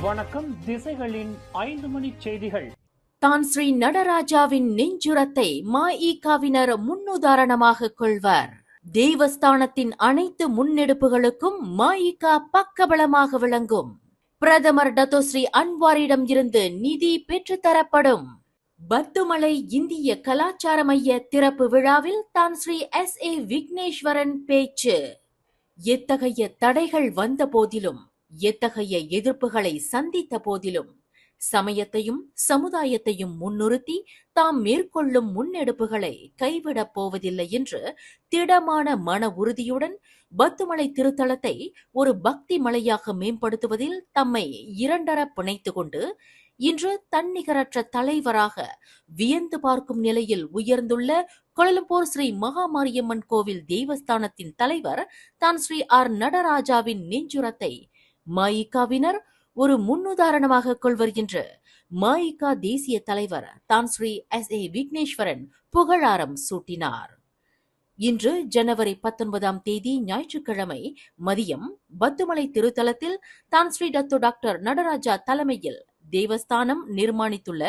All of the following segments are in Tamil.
வணக்கம். திசைகளின் 5 மணி செய்திகள். தான் ஸ்ரீ நடராஜாவின் நெஞ்சுரத்தை மஇகவினர் முன்னுதாரணமாக கொள்வர். தேவஸ்தானத்தின் அனைத்து முன்னெடுப்புகளுக்கும் மஇக பக்கபலமாக விளங்கும். பிரதமர் டத்தோஸ்ரீ அன்வாரிடம் இருந்து நிதி பெற்றுத்தரப்படும். பத்துமலை இந்திய கலாச்சார மைய திறப்பு விழாவில் தான் ஸ்ரீ SA விக்னேஸ்வரன் பேச்சு. எத்தகைய தடைகள் வந்த போதிலும், எத்தகைய எதிர்ப்புகளை சந்தித்த போதிலும், சமயத்தையும் சமுதாயத்தையும் முன்னிறுத்தி தாம் மேற்கொள்ளும் முன்னெடுப்புகளை கைவிடப் போவதில்லை என்று திடமான மன உறுதியுடன் பத்துமலை திருத்தலத்தை ஒரு பக்தி மலையாக மேம்படுத்துவதில் தம்மை இரண்டர பிணைத்துக் கொண்டு இன்று தன்னிகரற்ற தலைவராக வியந்து பார்க்கும் நிலையில் உயர்ந்துள்ள கோலலம்பூர் ஸ்ரீ மகாமாரியம்மன் கோவில் தேவஸ்தானத்தின் தலைவர் தான் ஸ்ரீ ஆர் நடராஜாவின் நெஞ்சுரத்தை மஇகவினர் ஒரு முன்னுதாரணமாக கொள்வர் என்று மஇக தேசிய தலைவர் தான் ஸ்ரீ SA விக்னேஸ்வரன் புகழாரம் சூட்டினார். இன்று ஜனவரி 19ஆம் தேதி ஞாயிற்றுக்கிழமை மதியம் பத்துமலை திருத்தலத்தில் தான் ஸ்ரீ டாக்டர் நடராஜா தலைமையில் தேவஸ்தானம் நிர்மாணித்துள்ள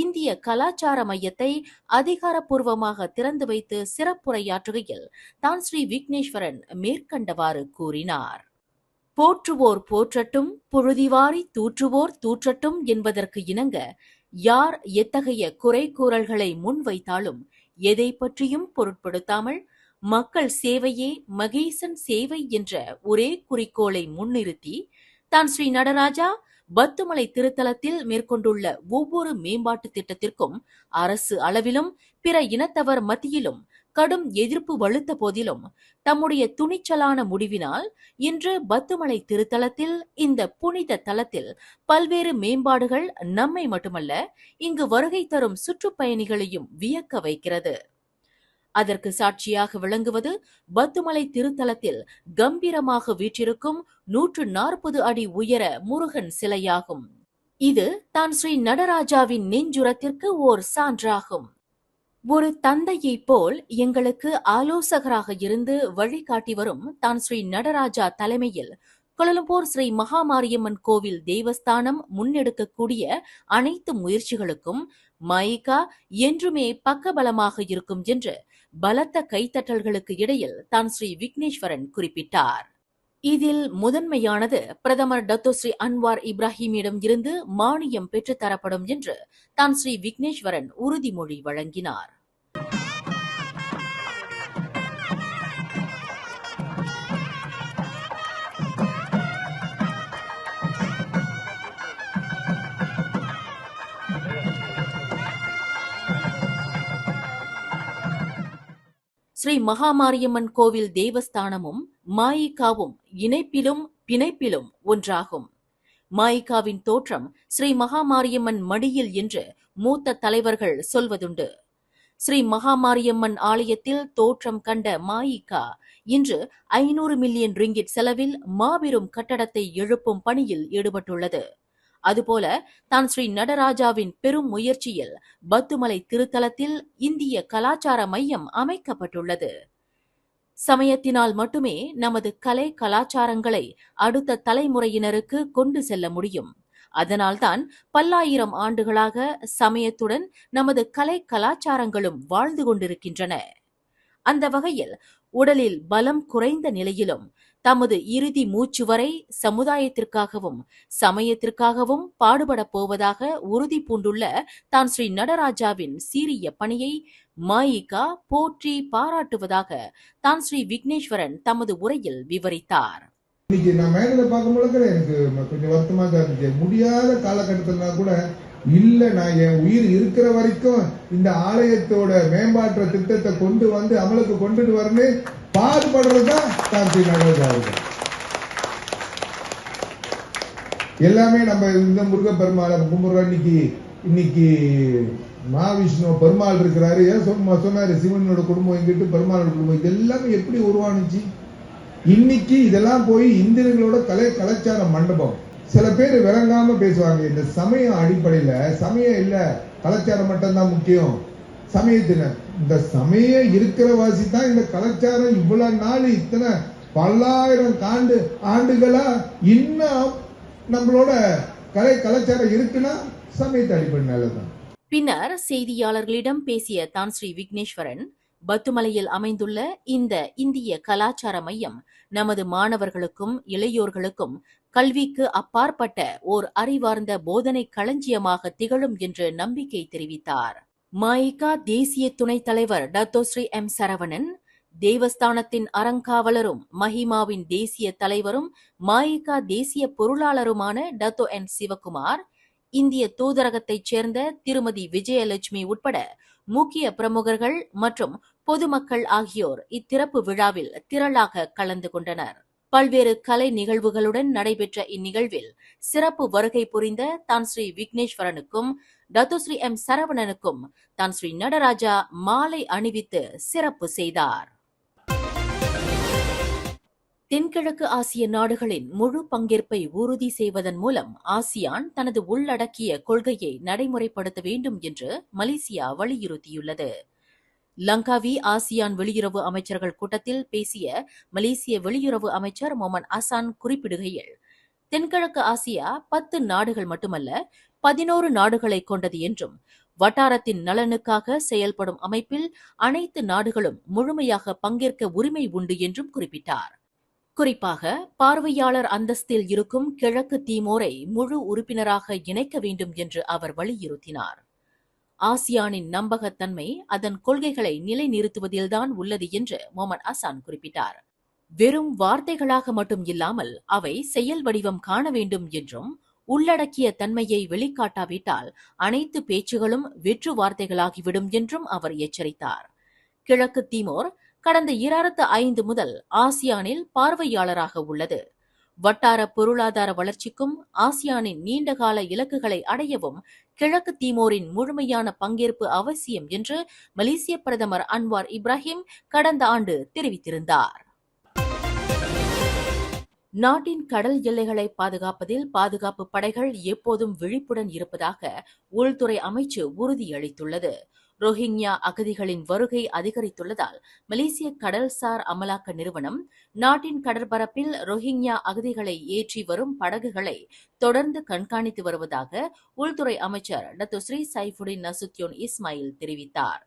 இந்திய கலாச்சார மையத்தை அதிகாரப்பூர்வமாக திறந்து வைத்து சிறப்புரையாற்றுகையில் தான் ஸ்ரீ விக்னேஸ்வரன் மேற்கண்டவாறு கூறினார். போற்றுவோர் போற்றட்டும், புழுதிவாரி தூற்றுவோர் தூற்றட்டும் என்பதற்கு இணங்க யார் எத்தகைய குறை கூறல்களை முன்வைத்தாலும் எதை பற்றியும் பொருட்படுத்தாமல் மக்கள் சேவையே மகேசன் சேவை என்ற ஒரே குறிக்கோளை முன்னிறுத்தி தான் ஸ்ரீ நடராஜா பத்துமலை திருத்தலத்தில் மேற்கொண்டுள்ள ஒவ்வொரு மேம்பாட்டு திட்டத்திற்கும் அரசு அளவிலும் பிற இனத்தவர் மத்தியிலும் கடும் எதிர்ப்பு வலுத்த போதிலும் தம்முடைய துணிச்சலான முடிவினால் இன்று பத்துமலை திருத்தலத்தில், இந்த புனித தலத்தில் பல்வேறு மேம்பாடுகள் நம்மை மட்டுமல்ல இங்கு வருகை தரும் சுற்றுப்பயணிகளையும் வியக்க வைக்கிறது. அதற்கு சாட்சியாக விளங்குவது பத்துமலை திருத்தலத்தில் கம்பீரமாக வீற்றிருக்கும் 140 அடி உயர முருகன் சிலையாகும். இது தான் ஸ்ரீ நடராஜாவின் நெஞ்சுரத்திற்கு ஓர் சான்றாகும். ஒரு தந்தையைப் போல் எங்களுக்கு ஆலோசகராக இருந்து வழிகாட்டி வரும் தான் ஸ்ரீ நடராஜா தலைமையில் கோலலம்பூர் ஸ்ரீ மகாமாரியம்மன் கோவில் தேவஸ்தானம் முன்னெடுக்கக்கூடிய அனைத்து முயற்சிகளுக்கும் மஇக என்றுமே பக்கபலமாக இருக்கும் என்று பலத்த கைத்தட்டல்களுக்கு இடையில் தான் ஸ்ரீ விக்னேஸ்வரன் குறிப்பிட்டார். இதில் முதன்மையானது பிரதமர் டத்தோஸ்ரீ அன்வார் இப்ராஹிமிடம் இருந்து மானியம் பெற்றுத்தரப்படும் என்று தான் ஸ்ரீ விக்னேஸ்வரன் உறுதிமொழி வழங்கினார். ஸ்ரீ மகாமாரியம்மன் கோவில் தேவஸ்தானமும் மஇகவும் இணைப்பிலும் பிணைப்பிலும் ஒன்றாகும். மஇகவின் தோற்றம் ஸ்ரீ மகாமாரியம்மன் மடியில் என்று மூத்த தலைவர்கள் சொல்வதுண்டு. ஸ்ரீ மகாமாரியம்மன் ஆலயத்தில் தோற்றம் கண்ட மஇக இன்று 500 மில்லியன் ரிங்கிட் செலவில் மாபெரும் கட்டடத்தை எழுப்பும் பணியில் ஈடுபட்டுள்ளது. அதுபோல தான் ஸ்ரீ நடராஜாவின் பெரும் முயற்சியில் பத்துமலை திருத்தலத்தில் இந்திய கலாச்சார மையம் அமைக்கப்பட்டுள்ளது. சமயத்தினால் மட்டுமே நமது கலை கலாச்சாரங்களை அடுத்த தலைமுறையினருக்கு கொண்டு செல்ல முடியும். அதனால்தான் பல்லாயிரம் ஆண்டுகளாக சமயத்துடன் நமது கலை கலாச்சாரங்களும் வாழ்ந்து கொண்டிருக்கின்றன. அந்த வகையில் உடலில் பலம் குறைந்த நிலையிலும் தமது இறுதி மூச்சு வரை சமுதாயத்திற்காகவும் சமயத்திற்காகவும் பாடுபடப் போவதாக உறுதி பூண்டுள்ள தான் ஸ்ரீ நடராஜாவின் சீரிய பணியை மஇக போற்றி பாராட்டுவதாக தான் ஸ்ரீ விக்னேஸ்வரன் தமது உரையில் விவரித்தார். இன்னைக்கு நான் மேடையில் பார்க்கும்போது எனக்கு கொஞ்சம் வருத்தமாக தான் இருந்துச்சு. முடியாத காலகட்டத்தில் கூட இல்ல, நான் என் உயிர் இருக்கிற வரைக்கும் இந்த ஆலயத்தோட மேம்பாட்டு திட்டத்தை கொண்டு வந்து அமலுக்கு கொண்டுட்டு வரன்னு பாடுபடுறதுதான் தான் ஸ்ரீ நடராஜா. எல்லாமே நம்ம இந்த முருகப்பெருமாளை கும்பிடுறோம். இன்னைக்கு மகாவிஷ்ணு பெருமாள் இருக்கிறாரு. ஏன் சொன்னாரு சிவனோட குடும்பம் எங்கிட்டு பெருமாளோட குடும்பம், இது எல்லாமே எப்படி உருவானுச்சு? இன்னைக்கு இதெல்லாம் போய் இந்தியர்களோட கலாச்சார மண்டபம். சில பேர் விளங்காம பேசுவாங்க, இந்த சமயம் அடிப்படையில சமயம் இல்ல, கலாச்சாரம் மட்டும்தான் முக்கியம். சமயத்தினர் இந்த சமயம் இருக்கிற வாசி தான் இந்த கலாச்சாரம் இவ்வளவு நாள் இத்தனை பல்லாயிரம் ஆண்டுகளா இன்னும் நம்மளோட கலாச்சாரம் இருக்குன்னா சமயத்தை அடிப்படையினாலதான். பின்னர் செய்தியாளர்களிடம் பேசிய தான் ஸ்ரீ விக்னேஸ்வரன், பத்துமலையில் அமைந்துள்ள இந்த இந்திய கலாச்சார மையம் நமது மாணவர்களுக்கும் இளையோர்களுக்கும் கல்விக்கு அப்பாற்பட்ட ஓர் அறிவார்ந்த போதனை களஞ்சியமாக திகழும் என்று நம்பிக்கை தெரிவித்தார். மாயிகா தேசிய துணைத் தலைவர் டத்தோஸ்ரீ எம் சரவணன், தேவஸ்தானத்தின் அறங்காவலரும் மஹிமாவின் தேசிய தலைவரும் மாயிகா தேசிய பொருளாளருமான டத்தோ என் சிவகுமார், இந்திய தூதரகத்தைச் சேர்ந்த திருமதி விஜயலட்சுமி உட்பட முக்கிய பிரமுகர்கள் மற்றும் பொதுமக்கள் ஆகியோர் இத்திறப்பு விழாவில் திரளாக கலந்து கொண்டனர். பல்வேறு கலை நிகழ்வுகளுடன் நடைபெற்ற இந்நிகழ்வில் சிறப்பு வருகை புரிந்த தான் ஸ்ரீ விக்னேஸ்வரனுக்கும் டத்தோஸ்ரீ எம் சரவணனுக்கும் தான் ஸ்ரீ நடராஜா மாலை அணிவித்து சிறப்பு செய்தார். தென்கிழக்கு ஆசிய நாடுகளின் முழு பங்கேற்பை உறுதி செய்வதன் மூலம் ஆசியான் தனது உள்ளடக்கிய கொள்கையை நடைமுறைப்படுத்த வேண்டும் என்று மலேசியா வலியுறுத்தியுள்ளது. லங்காவி ஆசியான் வெளியுறவு அமைச்சர்கள் கூட்டத்தில் பேசிய மலேசிய வெளியுறவு அமைச்சர் மொமன் அசான் குறிப்பிடுகையில், தென்கிழக்கு ஆசியா 10 நாடுகள் மட்டுமல்ல 11 நாடுகளை கொண்டது என்றும், வட்டாரத்தின் நலனுக்காக செயல்படும் அமைப்பில் அனைத்து நாடுகளும் முழுமையாக பங்கேற்க உரிமை உண்டு என்றும் குறிப்பிட்டார். குறிப்பாக பார்வையாளர் அந்தஸ்தில் இருக்கும் கிழக்கு தீமோரை முழு உறுப்பினராக இணைக்க வேண்டும் என்று அவர் வலியுறுத்தினார். ஆசியானின் நம்பகத்தன்மை அதன் கொள்கைகளை நிலைநிறுத்துவதில்தான் உள்ளது என்று மொமன் அசான் குறிப்பிட்டார். வெறும் வார்த்தைகளாக மட்டும் இல்லாமல் அவை செயல் வடிவம் காண வேண்டும் என்றும், உள்ளடக்கிய தன்மையை வெளிக்காட்டாவிட்டால் அனைத்து பேச்சுகளும் வெற்று வார்த்தைகளாகிவிடும் என்றும் அவர் எச்சரித்தார். கிழக்கு தீமோர் கடந்த 2005 முதல் ஆசியானில் பார்வையாளராக உள்ளது. வட்டார பொருளாதார வளர்ச்சிக்கும் ஆசியானின் நீண்டகால இலக்குகளை அடையவும் கிழக்கு தீமோரின் முழுமையான பங்கேற்பு அவசியம் என்று மலேசிய பிரதமர் அன்வார் இப்ராஹிம் கடந்த ஆண்டு தெரிவித்திருந்தார். நாட்டின் கடல் எல்லைகளை பாதுகாப்பதில் பாதுகாப்பு படைகள் எப்போதும் விழிப்புடன் இருப்பதாக உள்துறை அமைச்சு உறுதியளித்துள்ளது. ரோஹிங்யா அகதிகளின் வருகை அதிகரித்துள்ளதால் மலேசிய கடல்சார் அமலாக்க நிறுவனம் நாட்டின் கடற்பரப்பில் ரோஹிங்யா அகதிகளை ஏற்றி வரும் படகுகளை தொடர்ந்து கண்காணித்து வருவதாக உள்துறை அமைச்சர் டத்தோஸ்ரீ சைஃபுடின் நசுத்யோன் இஸ்மாயில் தெரிவித்தார்.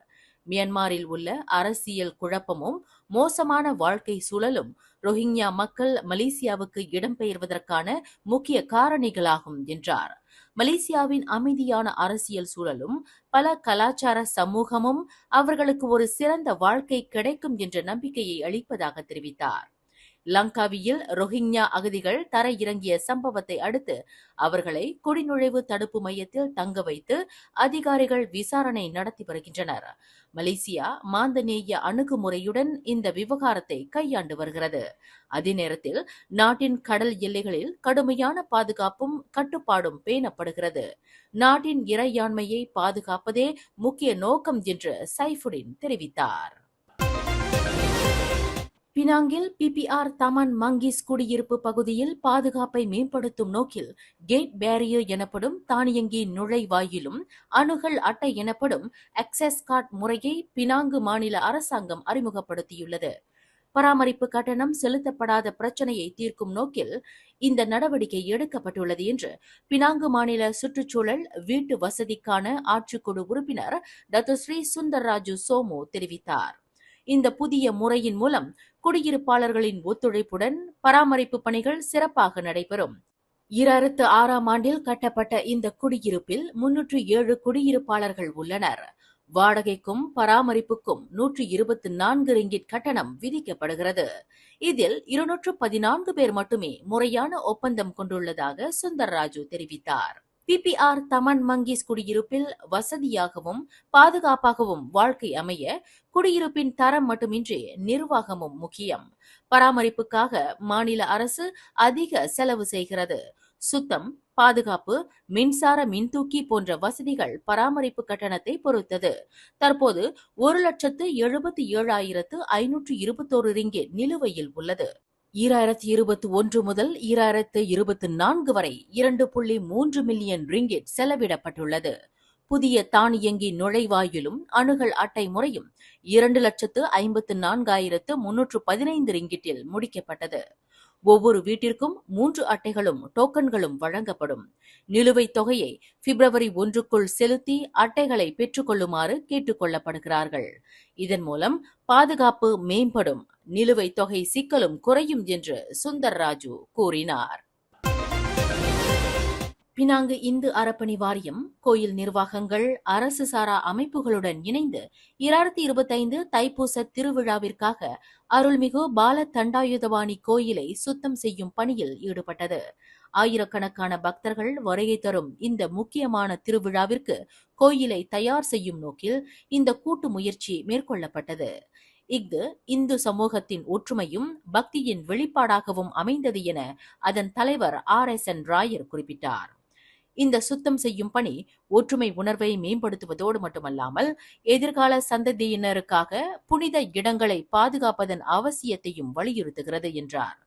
மியான்மரில் உள்ள அரசியல் குழப்பமும் மோசமான வாழ்க்கை சூழலும் ரோஹிங்யா மக்கள் மலேசியாவுக்கு இடம்பெயர்வதற்கான முக்கிய காரணிகளாகும் என்றார். மலேசியாவின் அமைதியான அரசியல் சூழலும் பல கலாச்சார சமூகமும் அவர்களுக்கு ஒரு சிறந்த வாழ்க்கை கிடைக்கும் என்ற நம்பிக்கையை அளிப்பதாக தெரிவித்தார். லங்காவியில் ரோஹிங்யா அகதிகள் தரையிறங்கிய சம்பவத்தை அடுத்து அவர்களை குடிநுழைவு தடுப்பு மையத்தில் தங்க வைத்து அதிகாரிகள் விசாரணை நடத்தி வருகின்றனர். மலேசியா மாந்தநேய அணுகுமுறையுடன் இந்த விவகாரத்தை கையாண்டு வருகிறது. அதே நேரத்தில் நாட்டின் கடல் எல்லைகளில் கடுமையான பாதுகாப்பும் கட்டுப்பாடும் பேணப்படுகிறது. நாட்டின் இறையாண்மையை பாதுகாப்பதே முக்கிய நோக்கம் என்று சைஃபுடின் தெரிவித்தார். பினாங்கில் பிபிஆர் தமன் மங்கிஸ் குடியிருப்பு பகுதியில் பாதுகாப்பை மேம்படுத்தும் நோக்கில் கேட் பேரியர் எனப்படும் தானியங்கி நுழைவாயிலும் அணுகல் அட்டை எனப்படும் அக்சஸ் கார்டு முறையை பினாங்கு மாநில அரசாங்கம் அறிமுகப்படுத்தியுள்ளது. பராமரிப்பு கட்டணம் செலுத்தப்படாத பிரச்சினையை தீர்க்கும் நோக்கில் இந்த நடவடிக்கை எடுக்கப்பட்டுள்ளது என்று பினாங்கு மாநில சுற்றுச்சூழல் வீட்டு வசதிக்கான ஆட்சிக்குழு உறுப்பினர் டத்தோஸ்ரீ சுந்தர்ராஜு சோமு தெரிவித்தார். இந்த புதிய முறையின் மூலம் குடியிருப்பாளர்களின் ஒத்துழைப்புடன் பராமரிப்பு பணிகள் சிறப்பாக நடைபெறும். 2006ஆம் ஆண்டில் கட்டப்பட்ட இந்த குடியிருப்பில் 307 குடியிருப்பாளர்கள் உள்ளனர். வாடகைக்கும் பராமரிப்புக்கும் 124 ரிங்கிட் கட்டணம் விதிக்கப்படுகிறது. இதில் 214 பேர் மட்டுமே முறையான ஒப்பந்தம் கொண்டுள்ளதாக சுந்தர்ராஜு தெரிவித்தார். பிபிஆர் தமன் மங்கிஸ் குடியிருப்பில் வசதியாகவும் பாதுகாப்பாகவும் வாழ்க்கை அமைய குடியிருப்பின் தரம் மட்டுமின்றி நிர்வாகமும் முக்கியம். பராமரிப்புக்காக மாநில அரசு அதிக செலவு செய்கிறது. சுத்தம், பாதுகாப்பு, மின்சார மின்தூக்கி போன்ற வசதிகள் பராமரிப்பு கட்டணத்தை பொறுத்தது. தற்போது 1,77,521 ரிங்கிட் நிலுவையில் உள்ளது. 2021 முதல் 2024 வரை 2.3 மில்லியன் ரிங்கிட் செலவிடப்பட்டுள்ளது. புதிய தானியங்கி நுழைவாயிலும் அணுகல் அட்டை முறையும் 2,54,315 ரிங்கிட்டில் முடிக்கப்பட்டது. ஒவ்வொரு வீட்டிற்கும் 3 அட்டைகளும் டோக்கன்களும் வழங்கப்படும். நிலுவைத் தொகையை பிப்ரவரி 1க்குள் செலுத்தி அட்டைகளை பெற்றுக் கொள்ளுமாறு கேட்டுக் கொள்ளப்படுகிறார்கள். இதன் மூலம் பாதுகாப்பு மேம்படும், நிலுவைத் தொகை சிக்கலும் குறையும் என்று சுந்தர் ராஜு கூறினார். பினாங்கு இந்து அறப்பணி வாரியம் கோயில் நிர்வாகங்கள், அரசு சாரா அமைப்புகளுடன் இணைந்து 2025 தைப்பூச திருவிழாவிற்காக அருள்மிகு பால தண்டாயுதபாணி கோயிலை சுத்தம் செய்யும் பணியில் ஈடுபட்டது. ஆயிரக்கணக்கான பக்தர்கள் வருகை தரும் இந்த முக்கியமான திருவிழாவிற்கு கோயிலை தயார் செய்யும் நோக்கில் இந்த கூட்டு முயற்சி மேற்கொள்ளப்பட்டது. இஃது இந்து சமூகத்தின் ஒற்றுமையும் பக்தியின் வெளிப்பாடாகவும் அமைந்தது என அதன் தலைவர் RSN ராயர் குறிப்பிட்டார். இந்த சுத்தம் செய்யும் பணி ஒற்றுமை உணர்வை மேம்படுத்துவதோடு மட்டுமல்லாமல் எதிர்கால சந்ததியினருக்காக புனித இடங்களை பாதுகாப்பதன் அவசியத்தையும் வலியுறுத்துகிறது என்றார்.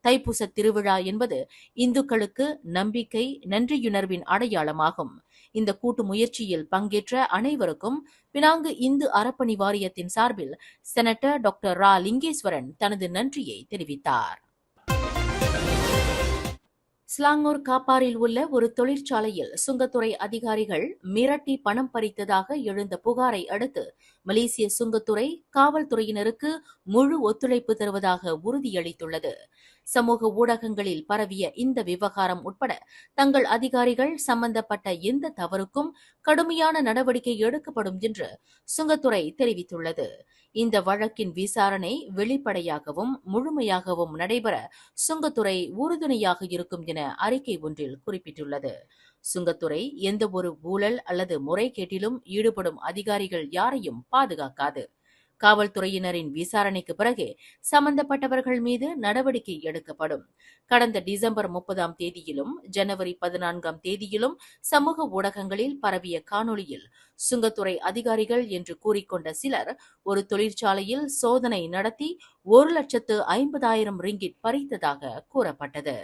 தைப்பூச திருவிழா என்பது இந்துக்களுக்கு நம்பிக்கை, நன்றியுணர்வின் அடையாளமாகும். இந்த கூட்டு முயற்சியில் பங்கேற்ற அனைவருக்கும் பினாங்கு இந்து அறப்பணி வாரியத்தின் சார்பில் செனட்டர் டாக்டர் ரா லிங்கேஸ்வரன் தனது நன்றியை தெரிவித்தார். ஸ்லாங்கூர் காப்பாரில் உள்ள ஒரு தொழிற்சாலையில் சுங்கத்துறை அதிகாரிகள் மிரட்டி பணம் பறித்ததாக எழுந்த புகாரை அடுத்து மலேசிய சுங்கத்துறை காவல்துறையினருக்கு முழு ஒத்துழைப்பு தருவதாக உறுதியளித்துள்ளது. சமூக ஊடகங்களில் பரவிய இந்த விவகாரம் உட்பட தங்கள் அதிகாரிகள் சம்பந்தப்பட்ட எந்த தவறுக்கும் கடுமையான நடவடிக்கை எடுக்கப்படும் என்று சுங்கத்துறை தெரிவித்துள்ளது. இந்த வழக்கின் விசாரணை வெளிப்படையாகவும் முழுமையாகவும் நடைபெற சுங்கத்துறை உறுதுணையாக இருக்கும் என அறிக்கை ஒன்றில் குறிப்பிட்டுள்ளது. சுங்கத்துறை எந்த ஒரு ஊழல் அல்லது முறைகேட்டிலும் ஈடுபடும் அதிகாரிகள் யாரையும் பாதுகாக்காது. காவல்துறையினரின் விசாரணைக்கு பிறகே சம்பந்தப்பட்டவர்கள் மீது நடவடிக்கை எடுக்கப்படும். கடந்த டிசம்பர் 30ஆம் தேதியிலும் ஜனவரி 14ஆம் தேதியிலும் சமூக ஊடகங்களில் பரவிய காணொளியில் சுங்கத்துறை அதிகாரிகள் என்று கூறிக்கொண்ட சிலர் ஒரு தொழிற்சாலையில் சோதனை நடத்தி 1,50,000 ரிங்கிட் பறித்ததாக கூறப்பட்டது.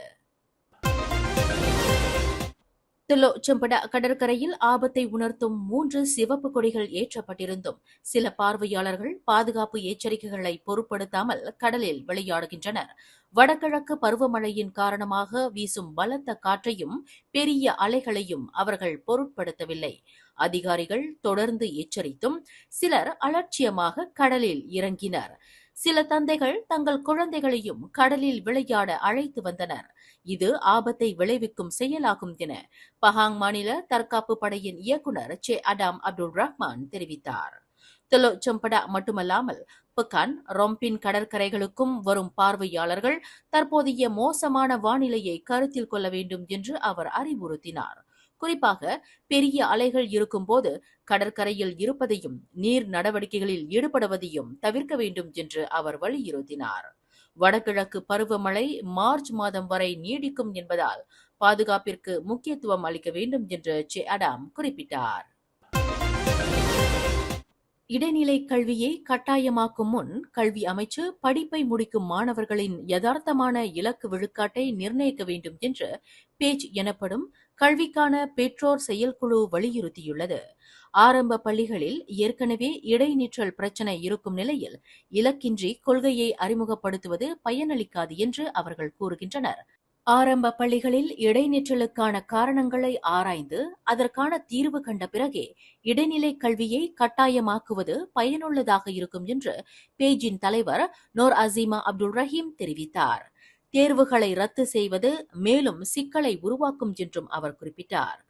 திலோச்சம்படா கடற்கரையில் ஆபத்தை உணர்த்தும் 3 சிவப்பு கொடிகள் ஏற்றப்பட்டிருந்தும் சில பார்வையாளர்கள் பாதுகாப்பு எச்சரிக்கைகளை பொருட்படுத்தாமல் கடலில் விளையாடுகின்றனர். வடகிழக்கு பருவமழையின் காரணமாக வீசும் பலத்த காற்றையும் பெரிய அலைகளையும் அவர்கள் பொருட்படுத்தவில்லை. அதிகாரிகள் தொடர்ந்து எச்சரித்தும் சிலர் அலட்சியமாக கடலில் இறங்கினர். சில தந்தைகள் தங்கள் குழந்தைகளையும் கடலில் விளையாட அழைத்து வந்தனர். இது ஆபத்தை விளைவிக்கும் செயலாகும் என பஹாங் மாநில தற்காப்பு படையின் இயக்குநர் சே அடாம் அப்துல் ரஹ்மான் தெரிவித்தார். திலோச்சம்படா மட்டுமல்லாமல் பக்கான், ரொம்பின் கடற்கரைகளுக்கும் வரும் பார்வையாளர்கள் தற்போதைய மோசமான வானிலையை கருத்தில் கொள்ள வேண்டும் என்று அவர் அறிவுறுத்தினார். குறிப்பாக பெரிய அலைகள் இருக்கும்போது கடற்கரையில் இருப்பதையும் நீர் நடவடிக்கைகளில் ஈடுபடுவதையும் தவிர்க்க வேண்டும் என்று அவர் வலியுறுத்தினார். வடகிழக்கு பருவமழை மார்ச் மாதம் வரை நீடிக்கும் என்பதால் பாதுகாப்பிற்கு முக்கியத்துவம் அளிக்க வேண்டும் என்று சே அடாம் குறிப்பிட்டார். இடைநிலை கல்வியை கட்டாயமாக்கும் முன் கல்வி அமைச்சு படிப்பை முடிக்கும் மாணவர்களின் யதார்த்தமான இலக்கு விழுக்காட்டை நிர்ணயிக்க வேண்டும் என்று பேஜ் எனப்படும் கல்விக்கான பெற்றோர் செயற்குழு வலியுறுத்தியுள்ளது. ஆரம்ப பள்ளிகளில் ஏற்கனவே இடைநிற்றல் பிரச்சினை இருக்கும் நிலையில் இலக்கின்றி கொள்கையை அறிமுகப்படுத்துவது பயனளிக்காது என்று அவர்கள் கூறுகின்றனர். ஆரம்ப பள்ளிகளில் இடைநிற்றலுக்கான காரணங்களை ஆராய்ந்து அதற்கான தீர்வு கண்ட பிறகே இடைநிலை கல்வியை கட்டாயமாக்குவது பயனுள்ளதாக இருக்கும் என்று பேஜின் தலைவர் நோர் அசீமா அப்துல் ரஹீம் தெரிவித்தார். தேர்வுகளை ரத்து செய்வது மேலும் சிக்கலை உருவாக்கும் என்றும் அவர் குறிப்பிட்டார்.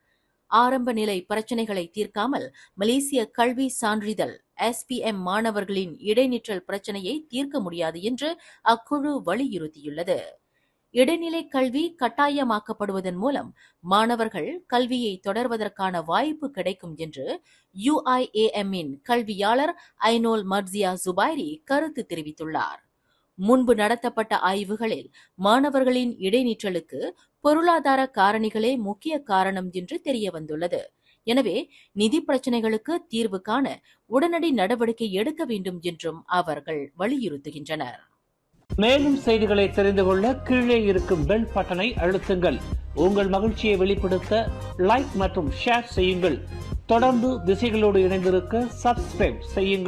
ஆரம்ப நிலை பிரச்சினைகளை தீர்க்காமல் மலேசிய கல்வி சான்றிதழ் SPM மாணவர்களின் இடைநிற்றல் பிரச்சினையை தீர்க்க முடியாது என்று அக்குழு வலியுறுத்தியுள்ளது. இடைநிலை கல்வி கட்டாயமாக்கப்படுவதன் மூலம் மாணவர்கள் கல்வியை தொடர்வதற்கான வாய்ப்பு கிடைக்கும் என்று UIAM-இன் கல்வியாளர் ஐனோல் மர்சியா ஜுபைரி கருத்து தெரிவித்துள்ளார். முன்பு நடத்தப்பட்ட ஆய்வுகளில் மாணவர்களின் இடைநிற்றலுக்கு பொருளாதார காரணிகளே முக்கிய காரணம் என்று தெரிய வந்துள்ளது. எனவே நிதி பிரச்சினைகளுக்கு தீர்வு காண உடனடி நடவடிக்கை எடுக்க வேண்டும் என்றும் அவர்கள் வலியுறுத்துகின்றனர். மேலும் செய்திகளை தெரிந்து கொள்ள கீழே இருக்கும் பெல் பட்டனை அழுத்துங்கள். உங்கள் மகிழ்ச்சியை வெளிப்படுத்த லைக் மற்றும் ஷேர் செய்யுங்கள். தொடர்ந்து திசைகளோடு இணைந்திருக்க சப்ஸ்கிரைப் செய்யுங்கள்.